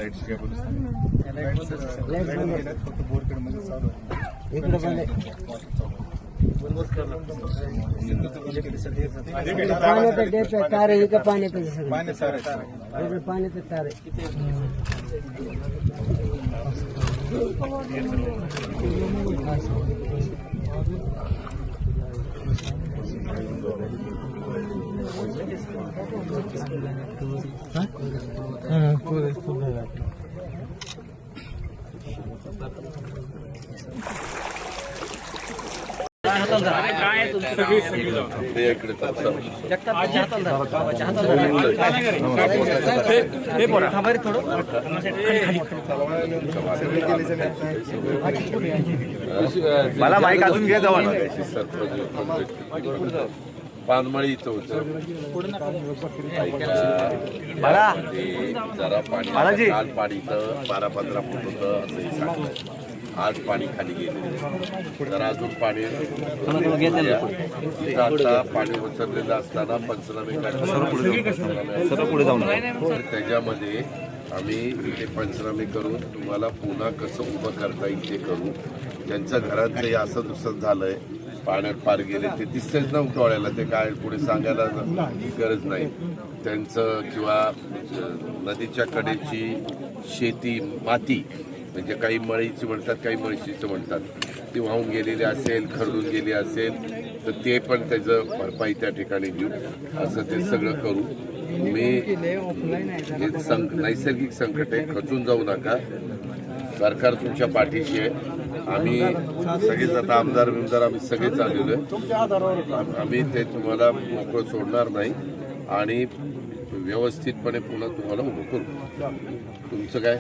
लाईटची काय परिस्थिती फक्त बोरखेड मध्ये चालू आहे. पाण्याचं तार आहे का पाण्याचं सगळं पाण्याचं पाण्याचं तार आहे. मला माईक अजून घ्या जवळ. पानमळी इथं होतं मला जरा पाणी बालाजी. काल पाणी इथं 12-15 फूट होतं असंही सांगतं. आज पाणी खाली गेले जरा अजून पाणी इथं आता पाणी उचललेलं असताना पंचनामे पुढे जाऊन त्याच्यामध्ये आम्ही इथे पंचनामे करून तुम्हाला पुन्हा कसं उभं करता येईल ते करू. ज्यांच्या घरात हे असं दुसरं झालंय पाण्यात पार गेले ते दिसतेच ना डोळ्याला, ते काय पुढे सांगायला गरज नाही. त्यांचं किंवा नदीच्या कडेची शेती माती म्हणजे काही मळीची म्हणतात काही म्हशीचं म्हणतात ती वाहून गेलेली असेल खरडून गेली असेल तर ते पण त्याचं भरपाई त्या ठिकाणी घेऊ असं ते सगळं करू. मी हे नैसर्गिक संकट आहे, खचून जाऊ नका. सरकार तुमच्या पाठीशी आहे. आम्ही सगळेच आता आमदार बिमदार आम्ही सगळेच आलेलो आहे. आम्ही ते तुम्हाला मोकळं सोडणार नाही आणि व्यवस्थितपणे पुन्हा तुम्हाला उभं करू. तुमचं काय